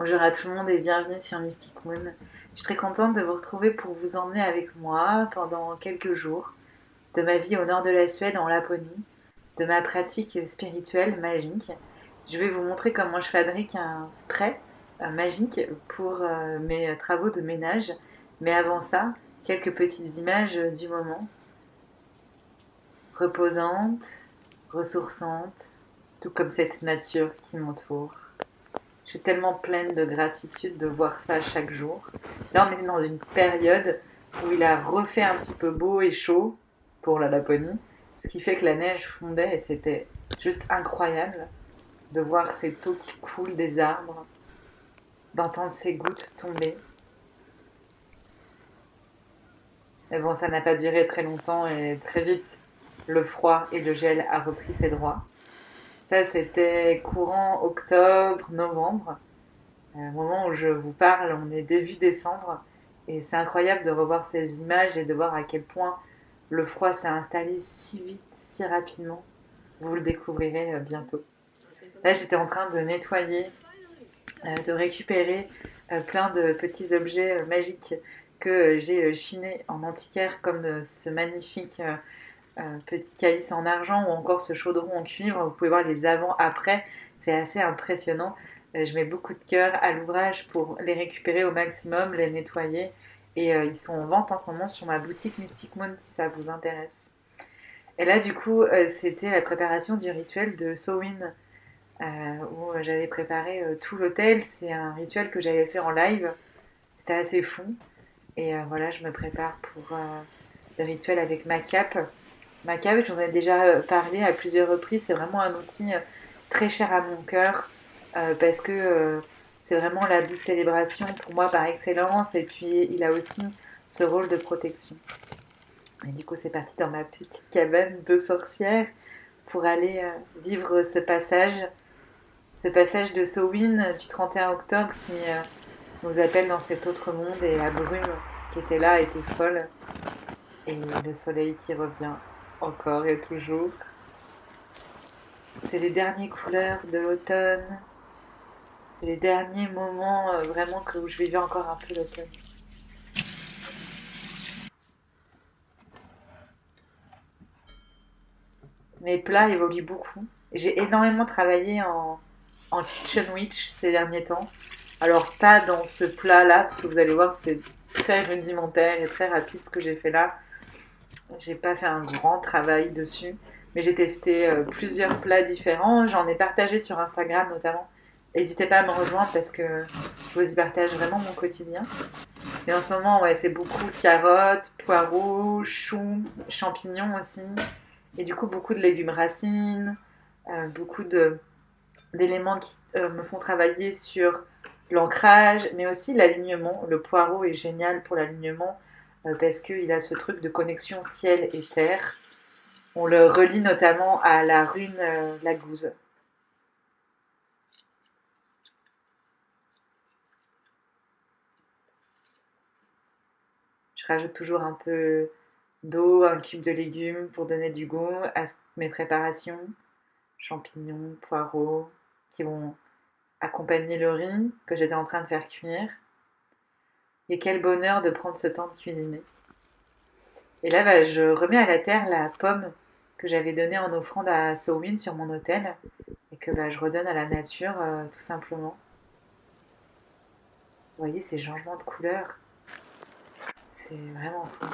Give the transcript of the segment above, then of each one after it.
Bonjour à tout le monde et bienvenue sur Mystic Moon. Je suis très contente de vous retrouver pour vous emmener avec moi pendant quelques jours de ma vie au nord de la Suède en Laponie, de ma pratique spirituelle magique. Je vais vous montrer comment je fabrique un spray magique pour mes travaux de ménage. Mais avant ça, quelques petites images du moment, reposantes, ressourçantes, tout comme cette nature qui m'entoure. Je suis tellement pleine de gratitude de voir ça chaque jour. Là, on est dans une période où il a refait un petit peu beau et chaud pour la Laponie, ce qui fait que la neige fondait et c'était juste incroyable de voir cette eau qui coule des arbres, d'entendre ces gouttes tomber. Mais bon, ça n'a pas duré très longtemps et très vite, le froid et le gel a repris ses droits. Ça, c'était courant octobre, novembre. Au moment où je vous parle, on est début décembre et c'est incroyable de revoir ces images et de voir à quel point le froid s'est installé si vite, si rapidement. Vous le découvrirez bientôt. Là, j'étais en train de nettoyer, de récupérer plein de petits objets magiques que j'ai chinés en antiquaire, comme ce magnifique petit calice en argent ou encore ce chaudron en cuivre. Vous pouvez voir les avant-après, c'est assez impressionnant. Je mets beaucoup de cœur à l'ouvrage pour les récupérer au maximum, les nettoyer. Et ils sont en vente en ce moment sur ma boutique Mystic Moon si ça vous intéresse. Et là, du coup, c'était la préparation du rituel de Samhain où j'avais préparé tout l'hôtel. C'est un rituel que j'avais fait en live. C'était assez fou. Et voilà, je me prépare pour le rituel avec ma cape. Ma cape, je vous en ai déjà parlé à plusieurs reprises. C'est vraiment un outil très cher à mon cœur parce que c'est vraiment l'habit de célébration pour moi par excellence. Et puis, il a aussi ce rôle de protection. Et du coup, c'est parti dans ma petite cabane de sorcière pour aller vivre ce passage de Samhain du 31 octobre qui nous appelle dans cet autre monde et la brume qui était là était folle et le soleil qui revient encore et toujours. C'est les dernières couleurs de l'automne, c'est les derniers moments vraiment où je vivais encore un peu l'automne. Mes plats évoluent beaucoup. J'ai énormément travaillé en kitchen witch ces derniers temps. Alors pas dans ce plat-là, parce que vous allez voir, c'est très rudimentaire et très rapide ce que j'ai fait là. J'ai pas fait un grand travail dessus, mais j'ai testé plusieurs plats différents. J'en ai partagé sur Instagram notamment. N'hésitez pas à me rejoindre parce que je vous y partage vraiment mon quotidien. Et en ce moment, ouais, c'est beaucoup carottes, poireaux, choux, champignons aussi. Et du coup, beaucoup de légumes racines, beaucoup d'éléments qui me font travailler sur l'ancrage, mais aussi l'alignement. Le poireau est génial pour l'alignement parce qu'il a ce truc de connexion ciel et terre. On le relie notamment à la rune la gouze. Je rajoute toujours un peu d'eau, un cube de légumes pour donner du goût à mes préparations. Champignons, poireaux, qui vont accompagner le riz que j'étais en train de faire cuire. Et quel bonheur de prendre ce temps de cuisiner. Et là, bah, je remets à la terre la pomme que j'avais donnée en offrande à Samhain sur mon autel et que bah, je redonne à la nature tout simplement. Vous voyez ces changements de couleur, c'est vraiment fou.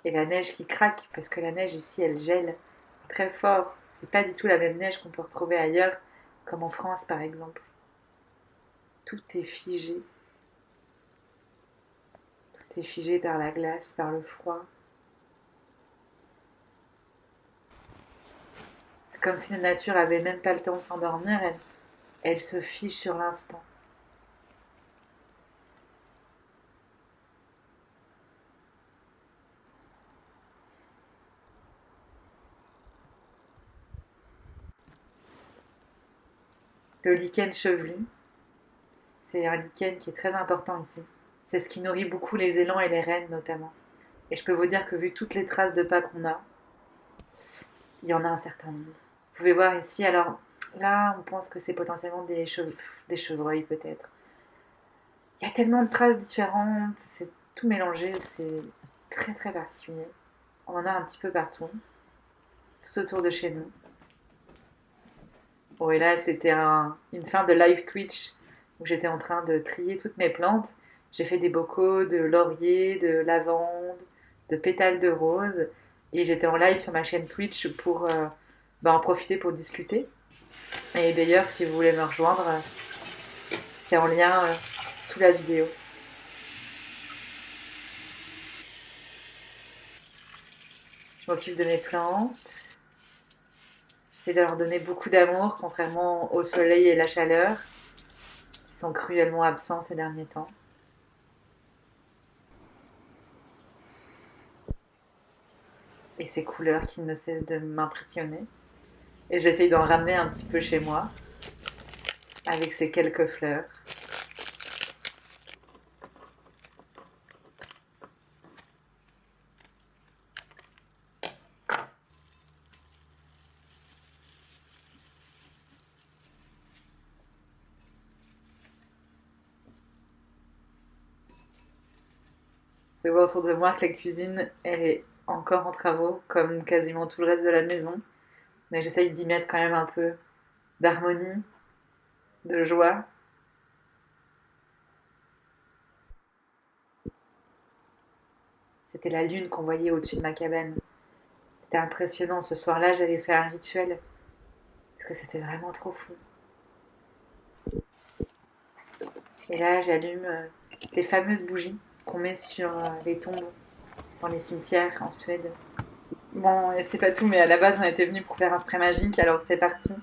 Et la neige qui craque, parce que la neige ici, elle gèle très fort. C'est pas du tout la même neige qu'on peut retrouver ailleurs, comme en France par exemple. Tout est figé. Tout est figé par la glace, par le froid. C'est comme si la nature avait même pas le temps de s'endormir, elle se fige sur l'instant. Le lichen chevelu, c'est un lichen qui est très important ici. C'est ce qui nourrit beaucoup les élans et les rennes notamment. Et je peux vous dire que vu toutes les traces de pas qu'on a, il y en a un certain nombre. Vous pouvez voir ici, alors là, on pense que c'est potentiellement des chevreuils peut-être. Il y a tellement de traces différentes, c'est tout mélangé, c'est très très particulier. On en a un petit peu partout, tout autour de chez nous. Bon, et là, c'était une fin de live Twitch où j'étais en train de trier toutes mes plantes. J'ai fait des bocaux de laurier, de lavande, de pétales de rose. Et j'étais en live sur ma chaîne Twitch pour en profiter pour discuter. Et d'ailleurs, si vous voulez me rejoindre, c'est en lien sous la vidéo. Je m'occupe de mes plantes. J'essaie de leur donner beaucoup d'amour, contrairement au soleil et la chaleur, qui sont cruellement absents ces derniers temps. Et ces couleurs qui ne cessent de m'impressionner. Et j'essaye d'en ramener un petit peu chez moi, avec ces quelques fleurs. Vous pouvez voir autour de moi que la cuisine, elle est encore en travaux, comme quasiment tout le reste de la maison. Mais j'essaye d'y mettre quand même un peu d'harmonie, de joie. C'était la lune qu'on voyait au-dessus de ma cabane. C'était impressionnant. Ce soir-là, j'avais fait un rituel. Parce que c'était vraiment trop fou. Et là, j'allume ces fameuses bougies qu'on met sur les tombes dans les cimetières en Suède. Bon, et c'est pas tout, mais à la base, on était venu pour faire un spray magique, alors c'est parti.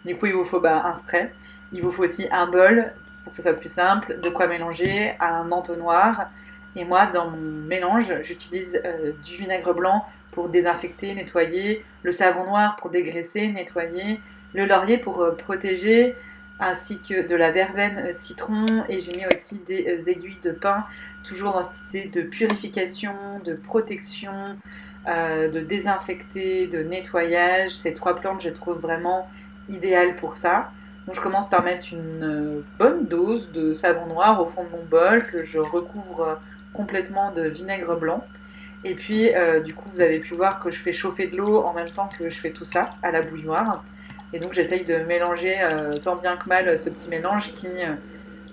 Du coup, il vous faut un spray. Il vous faut aussi un bol pour que ce soit plus simple, de quoi mélanger, un entonnoir. Et moi, dans mon mélange, j'utilise du vinaigre blanc pour désinfecter, nettoyer, le savon noir pour dégraisser, nettoyer, le laurier pour protéger, ainsi que de la verveine citron. Et j'ai mis aussi des aiguilles de pin, toujours dans cette idée de purification, de protection, de désinfecter, de nettoyage. Ces 3 plantes, je les trouve vraiment idéales pour ça. Donc je commence par mettre une bonne dose de savon noir au fond de mon bol que je recouvre complètement de vinaigre blanc. Et puis du coup vous avez pu voir que je fais chauffer de l'eau en même temps que je fais tout ça à la bouilloire. Et donc j'essaye de mélanger tant bien que mal ce petit mélange qui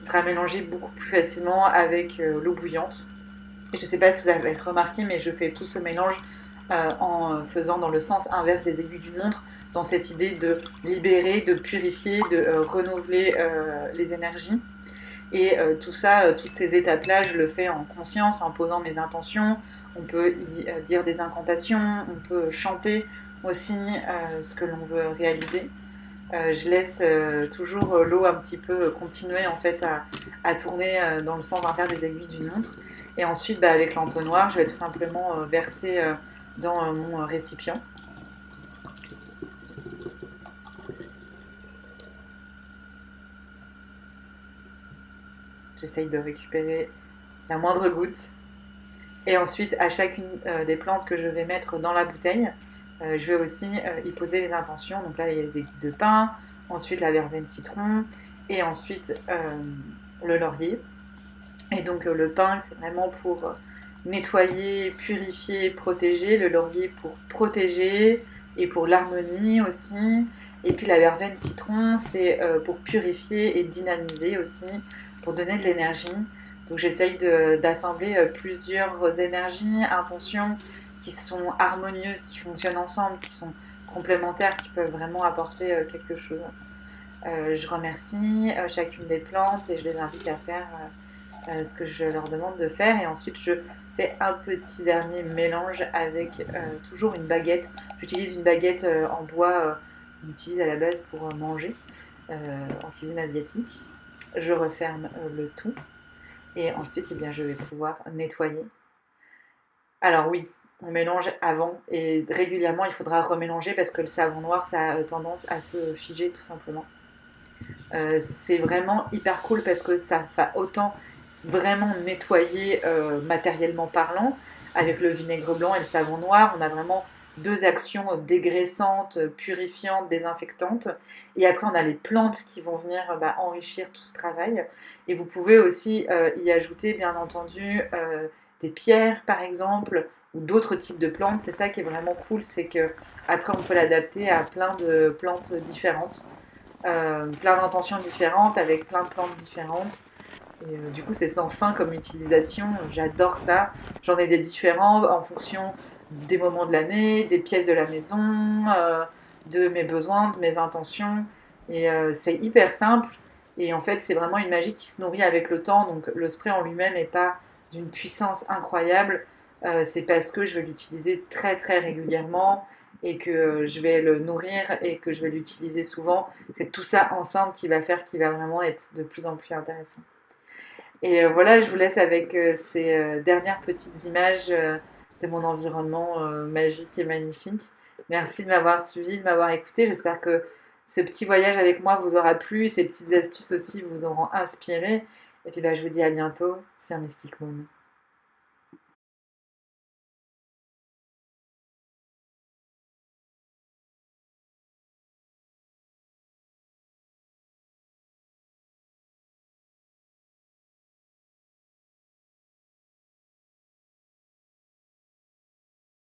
sera mélangé beaucoup plus facilement avec l'eau bouillante. Et je ne sais pas si vous avez remarqué, mais je fais tout ce mélange en faisant dans le sens inverse des aiguilles d'une montre, dans cette idée de libérer, de purifier, de renouveler les énergies. Et tout ça, toutes ces étapes-là, je le fais en conscience, en posant mes intentions. On peut y dire des incantations, on peut chanter aussi ce que l'on veut réaliser. Je laisse toujours l'eau un petit peu continuer en fait à tourner dans le sens inverse des aiguilles d'une montre. Et ensuite, avec l'entonnoir, je vais tout simplement verser dans mon récipient. J'essaye de récupérer la moindre goutte. Et ensuite, à chacune des plantes que je vais mettre dans la bouteille, je vais aussi y poser les intentions. Donc là, il y a les aiguilles de pin, ensuite la verveine citron, et ensuite le laurier. Et donc le pin, c'est vraiment pour nettoyer, purifier, protéger. Le laurier pour protéger et pour l'harmonie aussi. Et puis la verveine citron, c'est pour purifier et dynamiser aussi, pour donner de l'énergie. Donc j'essaye d'assembler plusieurs énergies, intentions qui sont harmonieuses, qui fonctionnent ensemble, qui sont complémentaires, qui peuvent vraiment apporter quelque chose. Je remercie chacune des plantes et je les invite à faire ce que je leur demande de faire. Et ensuite, je fais un petit dernier mélange avec toujours une baguette. J'utilise une baguette en bois qu'on utilise à la base pour manger en cuisine asiatique. Je referme le tout. Et ensuite, eh bien, je vais pouvoir nettoyer. Alors oui, on mélange avant et régulièrement, il faudra remélanger parce que le savon noir, ça a tendance à se figer tout simplement. C'est vraiment hyper cool parce que ça va autant vraiment nettoyer matériellement parlant. Avec le vinaigre blanc et le savon noir, on a vraiment deux actions dégraissantes, purifiantes, désinfectantes. Et après, on a les plantes qui vont venir enrichir tout ce travail. Et vous pouvez aussi y ajouter, bien entendu, des pierres, par exemple, ou d'autres types de plantes. C'est ça qui est vraiment cool, c'est que après on peut l'adapter à plein de plantes différentes, plein d'intentions différentes, avec plein de plantes différentes. Et du coup, c'est sans fin comme utilisation. J'adore ça. J'en ai des différents en fonction des moments de l'année, des pièces de la maison, de mes besoins, de mes intentions. Et c'est hyper simple. Et en fait, c'est vraiment une magie qui se nourrit avec le temps. Donc, le spray en lui-même n'est pas d'une puissance incroyable. C'est parce que je vais l'utiliser très, très régulièrement et que je vais le nourrir et que je vais l'utiliser souvent. C'est tout ça ensemble qui va faire qu'il va vraiment être de plus en plus intéressant. Et voilà, je vous laisse avec ces dernières petites images de mon environnement magique et magnifique. Merci de m'avoir suivi, de m'avoir écouté. J'espère que ce petit voyage avec moi vous aura plu, ces petites astuces aussi vous auront inspiré. Et puis je vous dis à bientôt sur Mystic Moon.